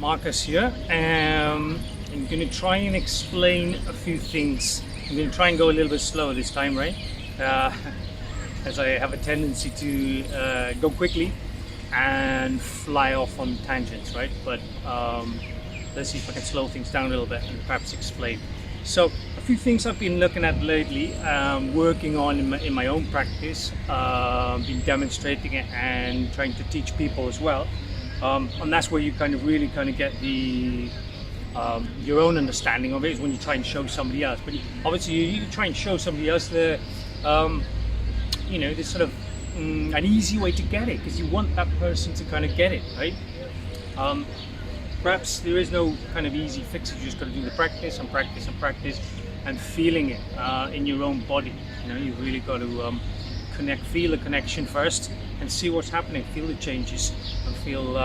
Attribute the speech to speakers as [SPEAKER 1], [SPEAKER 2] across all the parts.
[SPEAKER 1] Marcus here, and I'm going to try and explain a few things. I'm going to try and go a little bit slower this time, right? As I have a tendency to go quickly and fly off on tangents, right? But let's see if I can slow things down a little bit and perhaps explain. So a few things I've been looking at lately, working on in my own practice, been demonstrating it and trying to teach people as well. And that's where you really get the your own understanding of it, is when you try and show somebody else. But obviously you try and show somebody else the this sort of an easy way to get it, because you want that person to kind of get it, right? Perhaps there is no kind of easy fix. You just got to do the practice and practice and practice and feeling it in your own body. You've really got to feel the connection first and see what's happening, feel the changes, and feel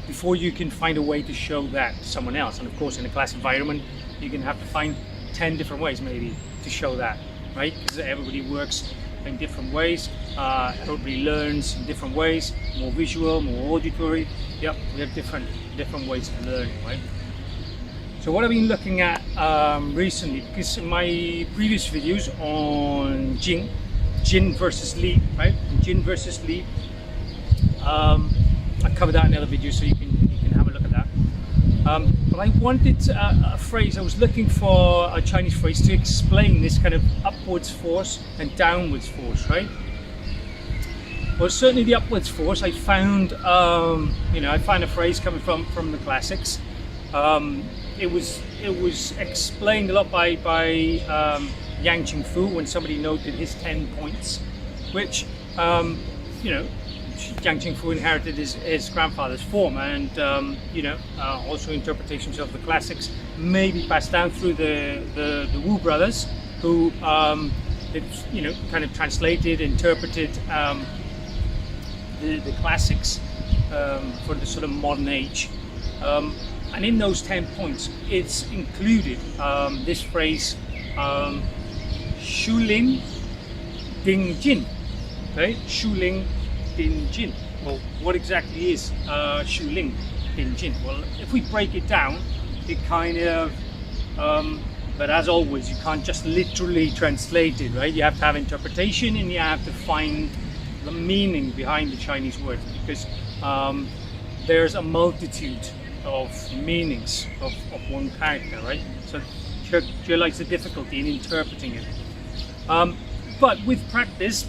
[SPEAKER 1] before you can find a way to show that to someone else. And of course, in a class environment, you're going to have to find 10 different ways maybe to show that, right? Because everybody works in different ways, everybody learns in different ways, more visual, more auditory. Yep, we have different ways of learning, right? So what I've been looking at recently, because in my previous videos on Jin versus Li, right? Jin versus Li, I covered that in another video, so you can have a look at that. But I wanted a phrase. I was looking for a Chinese phrase to explain this kind of upwards force and downwards force, right? Well, certainly the upwards force, I found, I found a phrase coming from the classics. It was explained a lot by Yang Qingfu when somebody noted his 10 points, which Yang Qingfu inherited his grandfather's form, and also interpretations of the classics maybe passed down through the Wu brothers, who kind of translated, interpreted the classics for the sort of modern age. And in those 10 points, it's included this phrase, Xu Ling Ding Jin. Okay, Xu Ling Ding Jin. Well, what exactly is Xu Ling Ding Jin? Well, if we break it down, it kind of, but as always, you can't just literally translate it, right? You have to have interpretation, and you have to find the meaning behind the Chinese word, because there's a multitude of meanings of one character, right? So realize the difficulty in interpreting it. But with practice,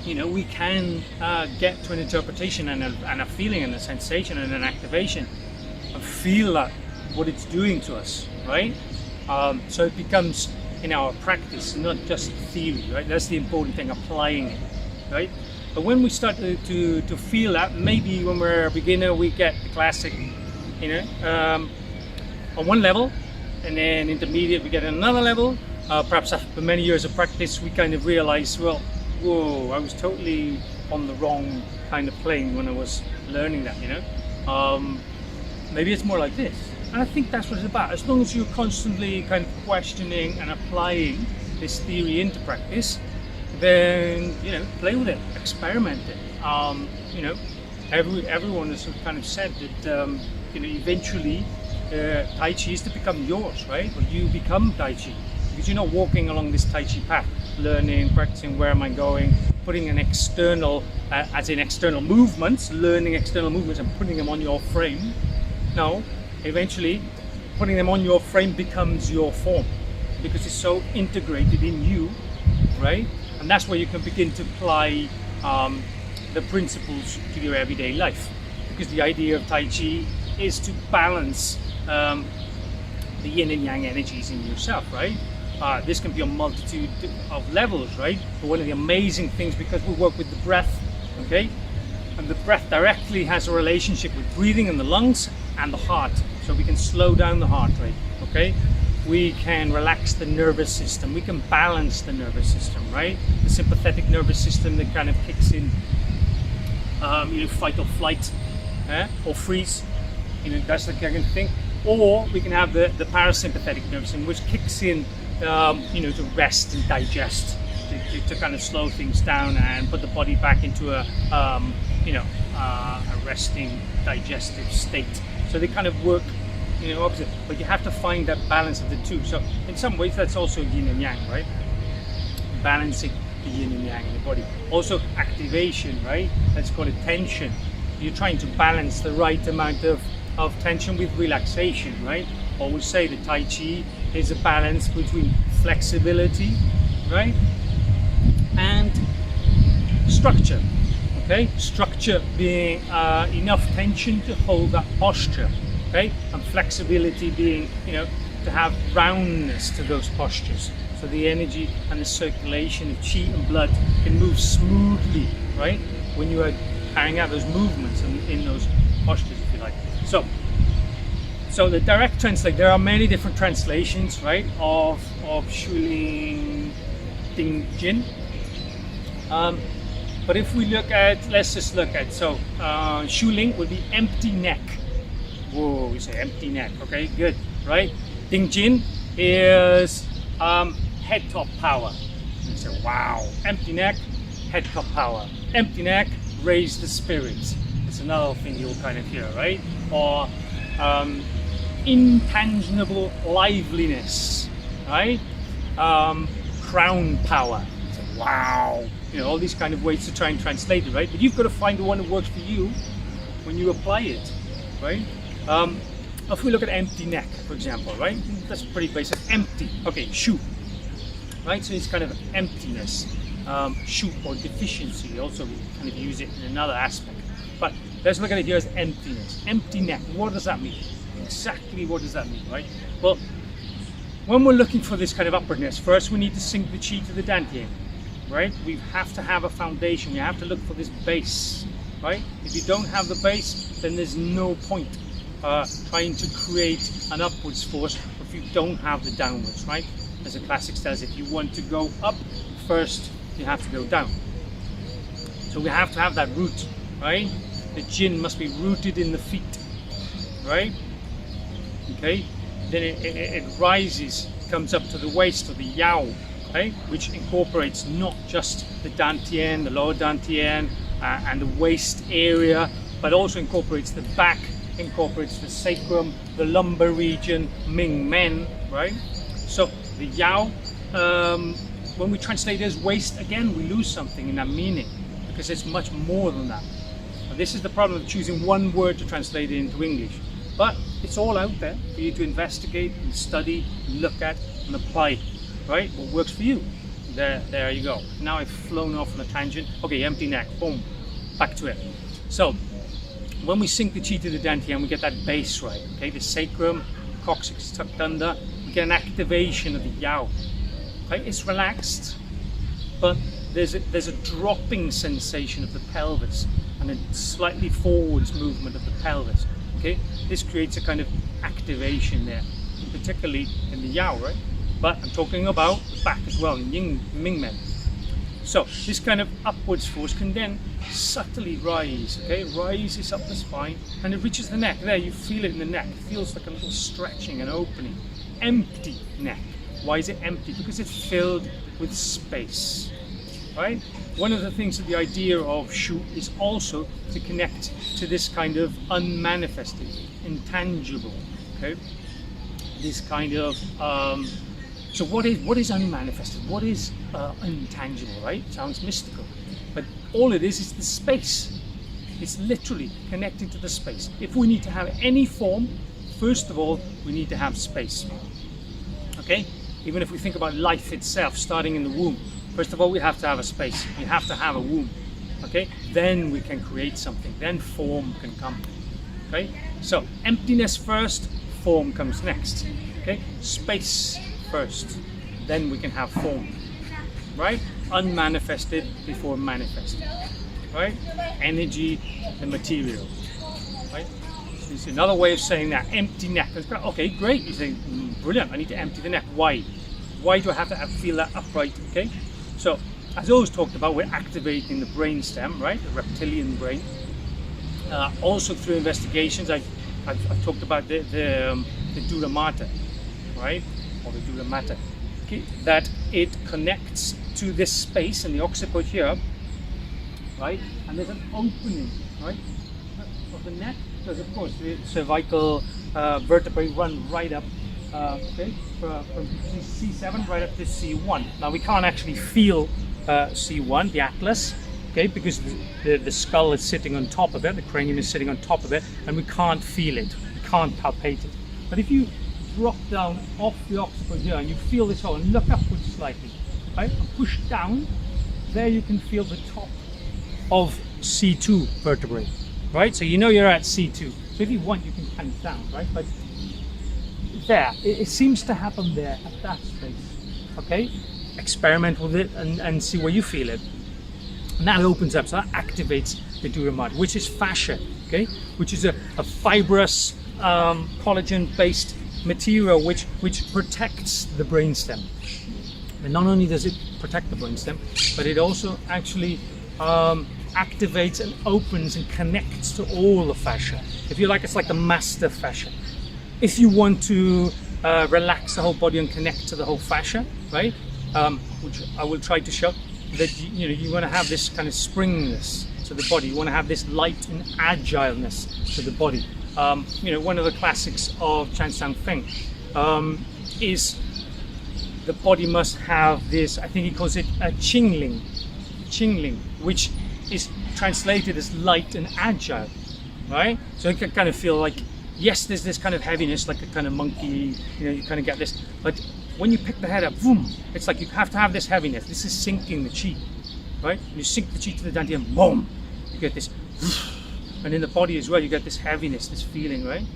[SPEAKER 1] we can get to an interpretation and a feeling and a sensation and an activation, and feel that what it's doing to us, right? So it becomes in our practice, not just theory, right? That's the important thing, applying it, right? But when we start to feel that, maybe when we're a beginner, we get the classic, on one level, and then intermediate we get another level. Perhaps after many years of practice, we kind of realize, well, whoa, I was totally on the wrong kind of plane when I was learning that, maybe it's more like this. And I think that's what it's about. As long as you're constantly kind of questioning and applying this theory into practice, then, play with it, experiment it. Everyone has kind of said that, eventually Tai Chi is to become yours, right? But you become Tai Chi, because you're not walking along this Tai Chi path, learning, practicing, where am I going, putting an external, as in external movements, learning external movements and putting them on your frame. No, eventually putting them on your frame becomes your form, because it's so integrated in you, right? And that's where you can begin to apply the principles to your everyday life, because the idea of Tai Chi is to balance the yin and yang energies in yourself, right? This can be a multitude of levels, right? But one of the amazing things, because we work with the breath, okay? And the breath directly has a relationship with breathing in the lungs and the heart. So we can slow down the heart rate, okay? We can relax the nervous system. We can balance the nervous system, right? The sympathetic nervous system that kind of kicks in, fight or flight, or freeze. That's the kind of thing. Or we can have the parasympathetic nervous system, which kicks in, to rest and digest, to kind of slow things down and put the body back into a a resting digestive state. So they kind of work, opposite. But you have to find that balance of the two. So in some ways, that's also yin and yang, right? Balancing the yin and yang in the body. Also activation, right? Let's call it tension. You're trying to balance the right amount of tension with relaxation, right? Always say that Tai Chi is a balance between flexibility, right, and structure. Okay, structure being enough tension to hold that posture, okay, and flexibility being, to have roundness to those postures, so the energy and the circulation of chi and blood can move smoothly, right, when you are carrying out those movements in those postures, if you like. So the direct translate, there are many different translations, right, of Xu Ling Ding Jin. But if we look at, let's just look at, so Xu Ling would be empty neck. Whoa, we say empty neck, okay, good, right? Ding Jin is head top power. You say, wow, empty neck, head top power. Empty neck, raise the spirits. It's another thing you'll kind of hear, right? Or intangible liveliness, right? Crown power. So, wow, all these kind of ways to try and translate it, right? But you've got to find the one that works for you when you apply it, right? If we look at empty neck, for example, right? That's pretty basic. Empty. Okay, shu, right? So it's kind of emptiness. Shu or deficiency. Also, we kind of use it in another aspect. But let's look at it here as emptiness. Empty neck. What does that mean? Exactly what does that mean, right? Well, when we're looking for this kind of upwardness, first we need to sink the chi to the dantian, right? We have to have a foundation. We have to look for this base, right? If you don't have the base, then there's no point trying to create an upwards force if you don't have the downwards, right? As the classic says, if you want to go up, first you have to go down. So we have to have that root, right? The jin must be rooted in the feet, right? Okay, then it rises, comes up to the waist, or the yao, okay, which incorporates not just the dantian, the lower dantian, and the waist area, but also incorporates the back, incorporates the sacrum, the lumbar region, ming men, right? So the yao, when we translate it as waist, again, we lose something in that meaning, because it's much more than that. And this is the problem of choosing one word to translate it into English. But it's all out there for you to investigate and study, look at and apply, right? What works for you. There you go. Now I've flown off on a tangent. Okay, empty neck, boom, back to it. So when we sink the chi to the dantian, we get that base right, okay? The sacrum, coccyx is tucked under, we get an activation of the yao. Okay, it's relaxed, but there's a dropping sensation of the pelvis and a slightly forwards movement of the pelvis. Okay, this creates a kind of activation there, particularly in the yao, right? But I'm talking about the back as well, in yin ming men. So this kind of upwards force can then subtly rise, okay? Rises up the spine and it reaches the neck. There, you feel it in the neck. It feels like a little stretching and opening. Empty neck. Why is it empty? Because it's filled with space, right? One of the things that the idea of Shu is also to connect to this kind of unmanifested, intangible, okay? This kind of, so what is unmanifested? What is intangible, right? Sounds mystical. But all it is the space. It's literally connecting to the space. If we need to have any form, first of all, we need to have space, okay? Even if we think about life itself, starting in the womb, first of all, we have to have a space. We have to have a womb, okay? Then we can create something. Then form can come, okay? So emptiness first, form comes next, okay? Space first, then we can have form, right? Unmanifested before manifested, right? Energy, the material, right? So it's another way of saying that, empty neck. Okay, great, you say, brilliant, I need to empty the neck. Why? Why do I have to feel that upright, okay? So, as I always talked about, we're activating the brain stem, right? The reptilian brain. Also through investigations, I've talked about the dura mater, right? Or the dura mater. Okay? That it connects to this space in the occiput here, right? And there's an opening, right, of the neck, because of course the cervical vertebrae run right up, okay, from C7 right up to C1. Now we can't actually feel C1, the atlas, okay, because the skull is sitting on top of it, the cranium is sitting on top of it, and we can't feel it, we can't palpate it. But if you drop down off the occiput here and you feel this hole and look upwards slightly, right, and push down, there you can feel the top of C2 vertebrae, right? So you know you're at C2. So if you want, you can count down, right? But there, it seems to happen there at that space, okay? Experiment with it and see where you feel it. And that opens up, so that activates the dura mater, which is fascia, okay? Which is a fibrous, collagen-based material which protects the brainstem. And not only does it protect the brainstem, but it also actually activates and opens and connects to all the fascia. If you like, it's like the master fascia. If you want to relax the whole body and connect to the whole fascia, right? Which I will try to show, that you want to have this kind of springiness to the body. You want to have this light and agileness to the body. One of the classics of Zhang Sanfeng is the body must have this, I think he calls it a qingling, which is translated as light and agile, right? So you can kind of feel like, yes, there's this kind of heaviness, like a kind of monkey, you kind of get this, but when you pick the head up, boom, it's like you have to have this heaviness. This is sinking the chi, right? You sink the chi to the dantian, boom, you get this, and in the body as well, you get this heaviness, this feeling, right?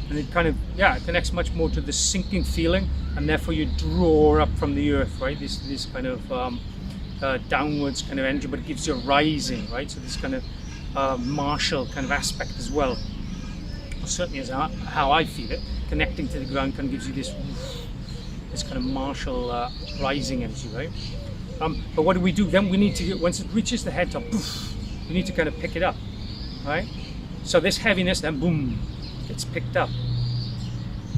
[SPEAKER 1] And it kind of, it connects much more to the sinking feeling, and therefore you draw up from the earth, right? This kind of downwards kind of energy, but it gives you a rising, right? So this kind of martial kind of aspect as well. Certainly is how I feel it. Connecting to the ground kind of gives you this kind of martial rising energy, right? But what do we do? Then we need to, once it reaches the head top, we need to kind of pick it up, right? So this heaviness then, boom, gets picked up,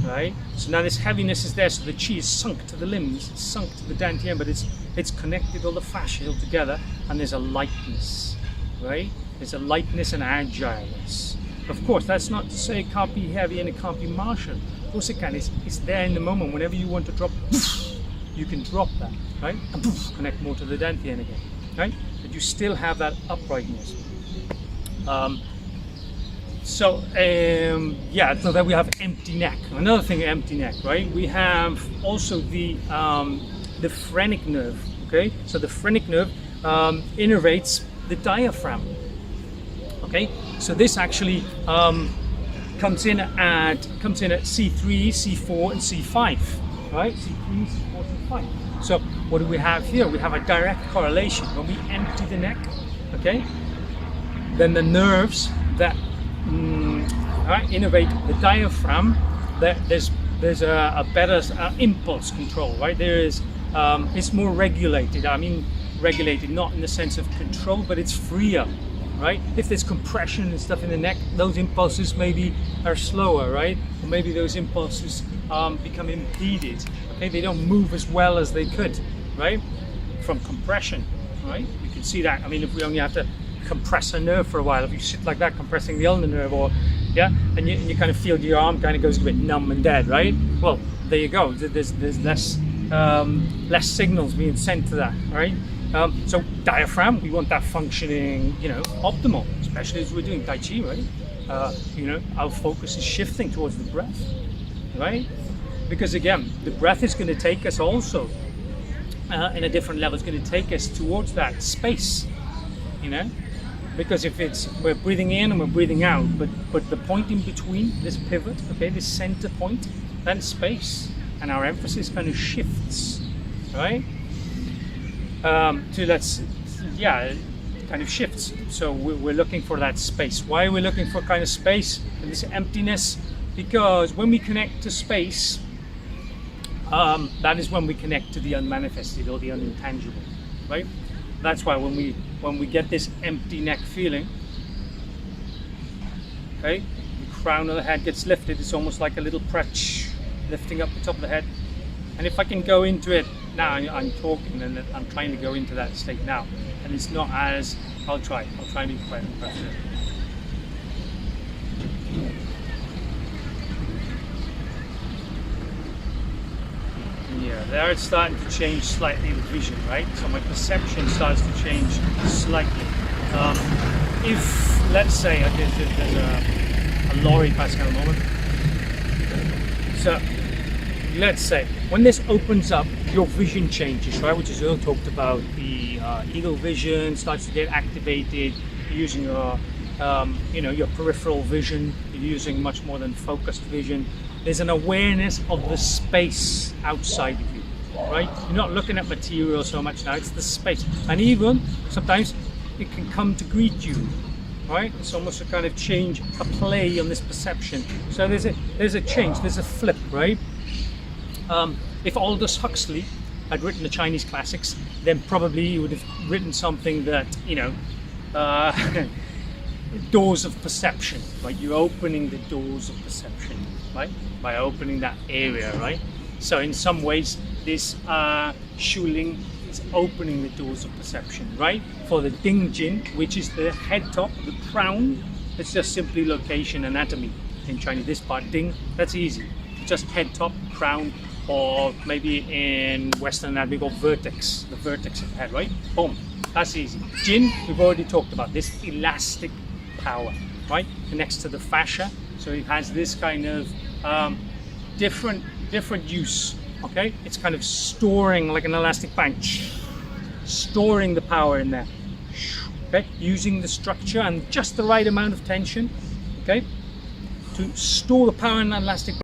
[SPEAKER 1] right? So now this heaviness is there, so the chi is sunk to the limbs, it's sunk to the dantian, but it's connected all the fascia all together, and there's a lightness, right? There's a lightness and agileness. Of course, that's not to say it can't be heavy and it can't be martial. Of course it can. It's there in the moment. Whenever you want to drop, you can drop that, right? And connect more to the dantian again, right? But you still have that uprightness. So then we have empty neck. Another thing, empty neck, right? We have also the phrenic nerve, okay? So the phrenic nerve innervates the diaphragm, okay? So this actually comes in at C3, C4, and C5, right? C3, C4, C5. So what do we have here? We have a direct correlation. When we empty the neck, okay, then the nerves that innervate the diaphragm, there's a better impulse control, right? There is, it's more regulated. I mean, regulated not in the sense of control, but it's freer, right? If there's compression and stuff in the neck, those impulses maybe are slower, right? Or maybe those impulses become impeded, okay? They don't move as well as they could, right? From compression, right? You can see that. I mean, if we only have to compress a nerve for a while, if you sit like that compressing the ulnar nerve, or and you kind of feel your arm kind of goes a bit numb and dead, right? Well, there you go. There's less signals being sent to that, right? So diaphragm, we want that functioning, optimal, especially as we're doing Tai Chi, right? Our focus is shifting towards the breath, right? Because again, the breath is going to take us also in a different level. It's going to take us towards that space, because if we're breathing in and we're breathing out, but the point in between, this pivot, okay, this center point, that is space, and our emphasis kind of shifts, right? Kind of shifts. So we're looking for that space. Why are we looking for kind of space and this emptiness? Because when we connect to space, that is when we connect to the unmanifested or the unintangible, right? That's why when we get this empty neck feeling, okay, the crown of the head gets lifted. It's almost like a little perch lifting up the top of the head. And if I can go into it now I'm talking and I'm trying to go into that state now, and it's not as, I'll try and be quite impressive. Yeah, there it's starting to change slightly the vision, right? So my perception starts to change slightly. If, let's say, there's a lorry passing at the moment. So, let's say, when this opens up, your vision changes, right? Which is what we talked about. The eagle vision starts to get activated. You're using your, your peripheral vision. You're using much more than focused vision. There's an awareness of the space outside of you, right? You're not looking at material so much now, it's the space. And even sometimes it can come to greet you, right? It's almost a kind of change, a play on this perception. So there's a change, there's a flip, right? If Aldous Huxley had written the Chinese classics, then probably he would have written something that, doors of perception, right? You're opening the doors of perception, right? By opening that area, right? So in some ways, this xuling is opening the doors of perception, right? For the Ding Jin, which is the head top, the crown, it's just simply location anatomy in Chinese. This part, Ding, that's easy. Just head top, crown, or maybe in Western anatomy called vertex, the vertex of the head, right? Boom, that's easy. Jin, we've already talked about this elastic power, right? Connects to the fascia, so it has this kind of different use. Okay, it's kind of storing like an elastic band, storing the power in there. Okay, using the structure and just the right amount of tension. Okay, to store the power in an elastic